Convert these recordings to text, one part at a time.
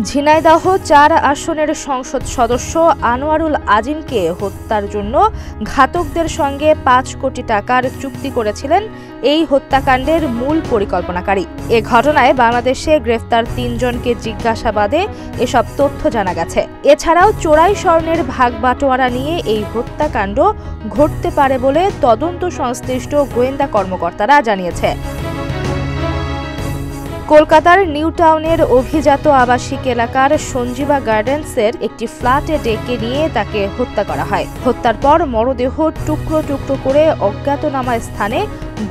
ঝিনাইদহ ৪ আসনের সংসদ সদস্য আনোয়ারুল আজিমকে হত্যার জন্য ঘাতকদের সঙ্গে ৫ কোটি টাকার চুক্তি করেছিলেন এই হত্যাকাণ্ডের মূল পরিকল্পনাকারী। এ ঘটনায় বাংলাদেশে গ্রেফতার ৩ জনকে জিজ্ঞাসাবাদে এসব তথ্য জানা গেছে। এছাড়াও চোরাই স্বর্ণের ভাগবাটোয়ারা নিয়ে এই হত্যাকাণ্ড ঘটতে পারে বলে তদন্ত সংশ্লিষ্ট গোয়েন্দা কর্মকর্তারা জানিয়েছে। কলকাতার নিউ টাউনের অভিজাত আবাসিক এলাকার সঞ্জীবা গার্ডেন্সের একটি ফ্ল্যাটে ডেকে নিয়ে তাকে হত্যা করা হয়। হত্যার পর মরদেহ টুকরো টুকরো করে অজ্ঞাতনামা স্থানে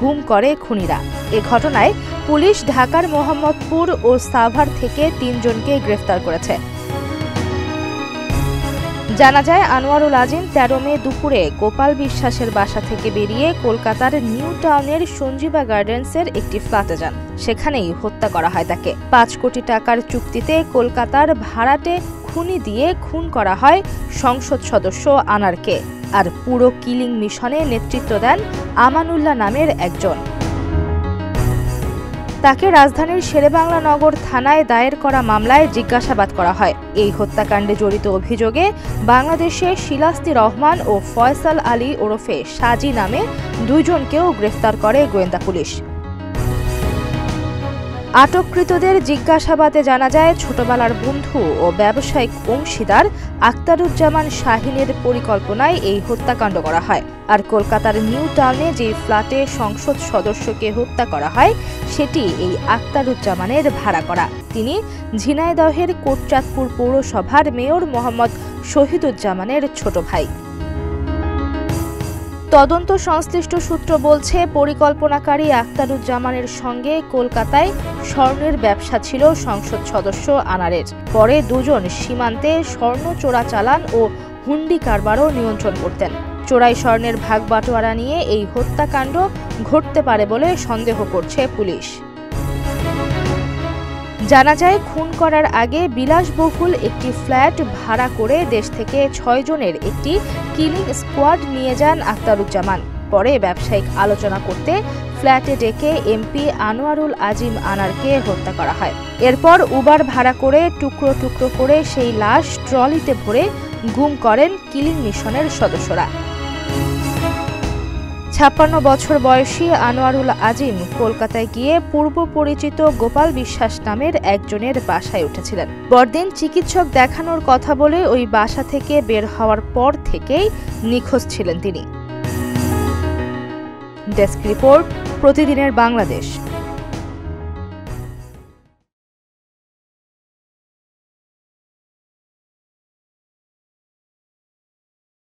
গুম করে খুনিরা। এ ঘটনায় পুলিশ ঢাকার মোহাম্মদপুর ও সাভার থেকে ৩ জনকে গ্রেফতার করেছে। জানা যায়, আনোয়ারুল আজিম ১৩ মে দুপুরে গোপাল বিশ্বাসের বাসা থেকে বেরিয়ে কলকাতার নিউ টাউনের সঞ্জীবা গার্ডেন্সের একটি ফ্ল্যাটে যান। সেখানেই হত্যা করা হয় তাকে। ৫ কোটি টাকার চুক্তিতে কলকাতার ভাড়াটে খুনি দিয়ে খুন করা হয় সংসদ সদস্য আনারকে। আর পুরো কিলিং মিশনে নেতৃত্ব দেন আমানুল্লাহ নামের একজন। তাকে রাজধানীর শেরেবাংলা নগর থানায় দায়ের করা মামলায় জিজ্ঞাসাবাদ করা হয়। এই হত্যাকাণ্ডে জড়িত অভিযোগে বাংলাদেশে শিলাস্তি রহমান ও ফয়সাল আলী ওরফে সাজি নামে ২ জনকেও গ্রেফতার করে গোয়েন্দা পুলিশ। আটককৃতদের জিজ্ঞাসাবাদে জানা যায়, ছোটবেলার বন্ধু ও ব্যবসায়িক অংশীদার আক্তারুজ্জামান শাহিনের পরিকল্পনায় এই হত্যাকাণ্ড করা হয়। আর কলকাতার নিউ টাউনে যে ফ্ল্যাটে সংসদ সদস্যকে হত্যা করা হয় সেটি এই আক্তারুজ্জামানের ভাড়া করা। তিনি ঝিনাইদহের কোটচাঁদপুর পৌরসভার মেয়র মোহাম্মদ শহীদুজ্জামানের ছোট ভাই। তদন্ত সংশ্লিষ্ট সূত্র বলছে, পরিকল্পনাকারী আক্তারুজ্জামানের সঙ্গে কলকাতায় স্বর্ণের ব্যবসা ছিল সংসদ সদস্য আনারের। পরে ২ জন সীমান্তে স্বর্ণ চোরাচালান ও হুন্ডি কারবারও নিয়ন্ত্রণ করতেন। চোরাই স্বর্ণের ভাগবাটোয়ারা নিয়ে এই হত্যাকাণ্ড ঘটতে পারে বলে সন্দেহ করছে পুলিশ। জানা যায়, খুন করার আগে বিলাসবহুল একটি ফ্ল্যাট ভাড়া করে দেশ থেকে ৬ জনের একটি কিলিং স্কোয়াড নিয়ে যান আক্তারুজ্জামান। পরে ব্যবসায়িক আলোচনা করতে ফ্ল্যাটে ডেকে এমপি আনোয়ারুল আজিম আনারকে হত্যা করা হয়। এরপর উবার ভাড়া করে টুকরো টুকরো করে সেই লাশ ট্রলিতে ভরে গুম করেন কিলিং মিশনের সদস্যরা। ৫৬ বছর বয়সী আনোয়ারুল আজিম কলকাতায় গিয়ে পূর্ব পরিচিত গোপাল বিশ্বাস নামের একজনের বাসায় উঠেছিলেন। পরদিন চিকিৎসক দেখানোর কথা বলে ওই বাসা থেকে বের হওয়ার পর থেকেই নিখোঁজ ছিলেন তিনি। ডেস্ক রিপোর্ট, প্রতিদিনের বাংলাদেশ।